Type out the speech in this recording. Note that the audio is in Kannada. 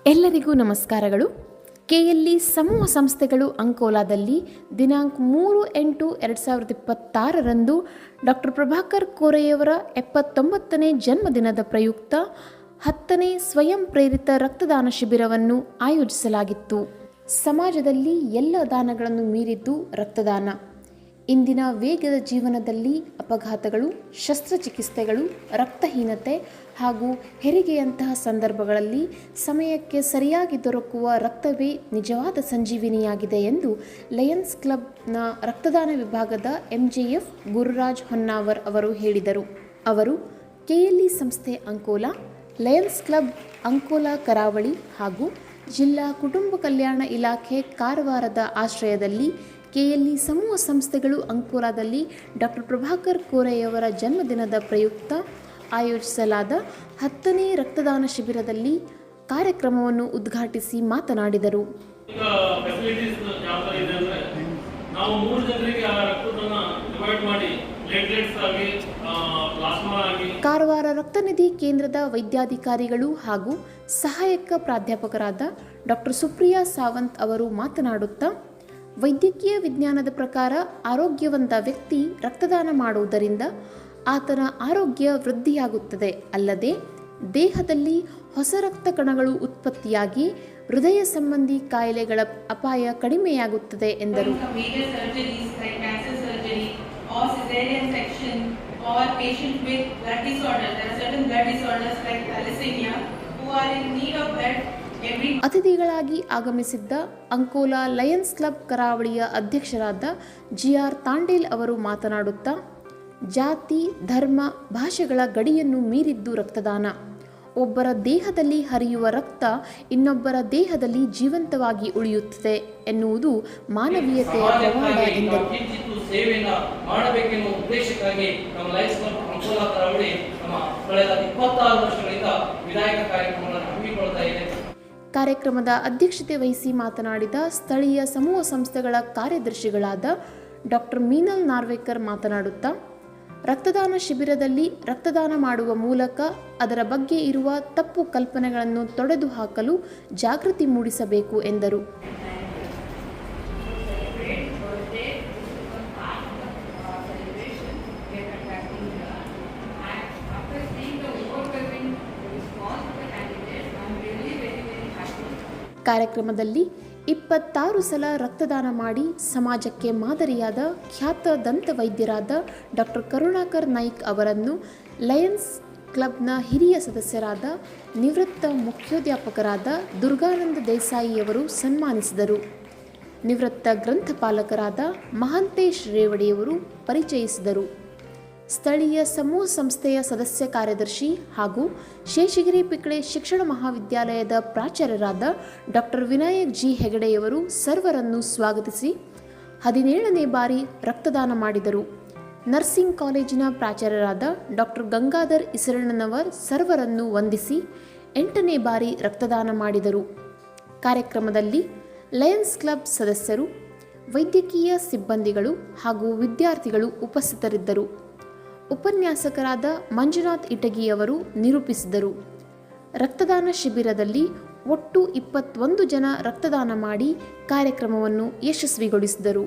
ಎಲ್ಲರಿಗೂ ನಮಸ್ಕಾರಗಳು. ಕೆಎಲ್ಇ ಸಮೂಹ ಸಂಸ್ಥೆಗಳು ಅಂಕೋಲಾದಲ್ಲಿ ದಿನಾಂಕ 3/8/2026 ಡಾಕ್ಟರ್ ಪ್ರಭಾಕರ್ ಕೋರೆಯವರ 79ನೇ ಜನ್ಮದಿನದ ಪ್ರಯುಕ್ತ 10ನೇ ಸ್ವಯಂ ಪ್ರೇರಿತ ರಕ್ತದಾನ ಶಿಬಿರವನ್ನು ಆಯೋಜಿಸಲಾಗಿತ್ತು. ಸಮಾಜದಲ್ಲಿ ಎಲ್ಲ ದಾನಗಳನ್ನು ಮೀರಿದ್ದು ರಕ್ತದಾನ. ಇಂದಿನ ವೇಗದ ಜೀವನದಲ್ಲಿ ಅಪಘಾತಗಳು, ಶಸ್ತ್ರಚಿಕಿತ್ಸೆಗಳು, ರಕ್ತಹೀನತೆ ಹಾಗೂ ಹೆರಿಗೆಯಂತಹ ಸಂದರ್ಭಗಳಲ್ಲಿ ಸಮಯಕ್ಕೆ ಸರಿಯಾಗಿ ದೊರಕುವ ರಕ್ತವೇ ನಿಜವಾದ ಸಂಜೀವಿನಿಯಾಗಿದೆ ಎಂದು ಲಯನ್ಸ್ ಕ್ಲಬ್ನ ರಕ್ತದಾನ ವಿಭಾಗದ ಎಂಜಿಎಫ್ ಗುರುರಾಜ್ ಹೊನ್ನಾವರ್ ಅವರು ಹೇಳಿದರು. ಅವರು ಕೆಎಲ್ಇ ಸಂಸ್ಥೆ ಅಂಕೋಲಾ, ಲಯನ್ಸ್ ಕ್ಲಬ್ ಅಂಕೋಲಾ ಕರಾವಳಿ ಹಾಗೂ ಜಿಲ್ಲಾ ಕುಟುಂಬ ಕಲ್ಯಾಣ ಇಲಾಖೆ ಕಾರವಾರದ ಆಶ್ರಯದಲ್ಲಿ ಕೆಎಲ್ಇ ಸಮೂಹ ಸಂಸ್ಥೆಗಳು ಅಂಕೋಲಾದಲ್ಲಿ ಡಾಕ್ಟರ್ ಪ್ರಭಾಕರ್ ಕೋರೆಯವರ ಜನ್ಮದಿನದ ಪ್ರಯುಕ್ತ ಆಯೋಜಿಸಲಾದ 10ನೇ ರಕ್ತದಾನ ಶಿಬಿರದಲ್ಲಿ ಕಾರ್ಯಕ್ರಮವನ್ನು ಉದ್ಘಾಟಿಸಿ ಮಾತನಾಡಿದರು. ಕಾರವಾರ ರಕ್ತನಿಧಿ ಕೇಂದ್ರದ ವೈದ್ಯಾಧಿಕಾರಿಗಳು ಹಾಗೂ ಸಹಾಯಕ ಪ್ರಾಧ್ಯಾಪಕರಾದ ಡಾಕ್ಟರ್ ಸುಪ್ರಿಯಾ ಸಾವಂತ್ ಅವರು ಮಾತನಾಡುತ್ತಾ, ವೈದ್ಯಕೀಯ ವಿಜ್ಞಾನದ ಪ್ರಕಾರ ಆರೋಗ್ಯವಂತ ವ್ಯಕ್ತಿ ರಕ್ತದಾನ ಮಾಡುವುದರಿಂದ ಆತನ ಆರೋಗ್ಯ ವೃದ್ಧಿಯಾಗುತ್ತದೆ, ಅಲ್ಲದೆ ದೇಹದಲ್ಲಿ ಹೊಸ ರಕ್ತ ಕಣಗಳು ಉತ್ಪತ್ತಿಯಾಗಿ ಹೃದಯ ಸಂಬಂಧಿ ಕಾಯಿಲೆಗಳ ಅಪಾಯ ಕಡಿಮೆಯಾಗುತ್ತದೆ ಎಂದರು. ಅತಿಥಿಗಳಾಗಿ ಆಗಮಿಸಿದ್ದ ಅಂಕೋಲಾ ಲಯನ್ಸ್ ಕ್ಲಬ್ ಕರಾವಳಿಯ ಅಧ್ಯಕ್ಷರಾದ ಜಿಆರ್ ತಾಂಡೇಲ್ ಅವರು ಮಾತನಾಡುತ್ತಾ, ಜಾತಿ, ಧರ್ಮ, ಭಾಷೆಗಳ ಗಡಿಯನ್ನು ಮೀರಿದ್ದು ರಕ್ತದಾನ. ಒಬ್ಬರ ದೇಹದಲ್ಲಿ ಹರಿಯುವ ರಕ್ತ ಇನ್ನೊಬ್ಬರ ದೇಹದಲ್ಲಿ ಜೀವಂತವಾಗಿ ಉಳಿಯುತ್ತದೆ ಎನ್ನುವುದು ಮಾನವೀಯತೆಯ ಪವಾಡ ಎಂದರು. ಕಾರ್ಯಕ್ರಮದ ಅಧ್ಯಕ್ಷತೆ ವಹಿಸಿ ಮಾತನಾಡಿದ ಸ್ಥಳೀಯ ಸಮೂಹ ಸಂಸ್ಥೆಗಳ ಕಾರ್ಯದರ್ಶಿಗಳಾದ ಡಾಕ್ಟರ್ ಮೀನಲ್ ನಾರ್ವೇಕರ್ ಮಾತನಾಡುತ್ತಾ, ರಕ್ತದಾನ ಶಿಬಿರದಲ್ಲಿ ರಕ್ತದಾನ ಮಾಡುವ ಮೂಲಕ ಅದರ ಬಗ್ಗೆ ಇರುವ ತಪ್ಪು ಕಲ್ಪನೆಗಳನ್ನು ತೊಡೆದು ಹಾಕಲು ಜಾಗೃತಿ ಮೂಡಿಸಬೇಕು ಎಂದರು. ಕಾರ್ಯಕ್ರಮದಲ್ಲಿ 26 ಸಲ ರಕ್ತದಾನ ಮಾಡಿ ಸಮಾಜಕ್ಕೆ ಮಾದರಿಯಾದ ಖ್ಯಾತ ದಂತ ವೈದ್ಯರಾದ ಡಾಕ್ಟರ್ ಕರುಣಾಕರ್ ನಾಯ್ಕ್ ಅವರನ್ನು ಲಯನ್ಸ್ ಕ್ಲಬ್ನ ಹಿರಿಯ ಸದಸ್ಯರಾದ ನಿವೃತ್ತ ಮುಖ್ಯೋಧ್ಯಾಪಕರಾದ ದುರ್ಗಾನಂದ ದೇಸಾಯಿಯವರು ಸನ್ಮಾನಿಸಿದರು. ನಿವೃತ್ತ ಗ್ರಂಥಪಾಲಕರಾದ ಮಹಾಂತೇಶ್ ರೇವಡಿಯವರು ಪರಿಚಯಿಸಿದರು. ಸ್ಥಳೀಯ ಸಮೂಹ ಸಂಸ್ಥೆಯ ಸದಸ್ಯ ಕಾರ್ಯದರ್ಶಿ ಹಾಗೂ ಶೇಷಗಿರಿ ಪಿಕ್ಳೆ ಶಿಕ್ಷಣ ಮಹಾವಿದ್ಯಾಲಯದ ಪ್ರಾಚಾರ್ಯರಾದ ಡಾಕ್ಟರ್ ವಿನಾಯಕ್ ಜಿ ಹೆಗಡೆಯವರು ಸರ್ವರನ್ನು ಸ್ವಾಗತಿಸಿ 17ನೇ ಬಾರಿ ರಕ್ತದಾನ ಮಾಡಿದರು. ನರ್ಸಿಂಗ್ ಕಾಲೇಜಿನ ಪ್ರಾಚಾರ್ಯರಾದ ಡಾಕ್ಟರ್ ಗಂಗಾಧರ್ ಇಸರಣ್ಣನವರ್ ಸರ್ವರನ್ನು ವಂದಿಸಿ 8ನೇ ಬಾರಿ ರಕ್ತದಾನ ಮಾಡಿದರು. ಕಾರ್ಯಕ್ರಮದಲ್ಲಿ ಲಯನ್ಸ್ ಕ್ಲಬ್ ಸದಸ್ಯರು, ವೈದ್ಯಕೀಯ ಸಿಬ್ಬಂದಿಗಳು ಹಾಗೂ ವಿದ್ಯಾರ್ಥಿಗಳು ಉಪಸ್ಥಿತರಿದ್ದರು. ಉಪನ್ಯಾಸಕರಾದ ಮಂಜುನಾಥ್ ಇಟಗಿಯವರು ನಿರೂಪಿಸಿದರು. ರಕ್ತದಾನ ಶಿಬಿರದಲ್ಲಿ ಒಟ್ಟು 21 ಜನ ರಕ್ತದಾನ ಮಾಡಿ ಕಾರ್ಯಕ್ರಮವನ್ನು ಯಶಸ್ವಿಗೊಳಿಸಿದರು.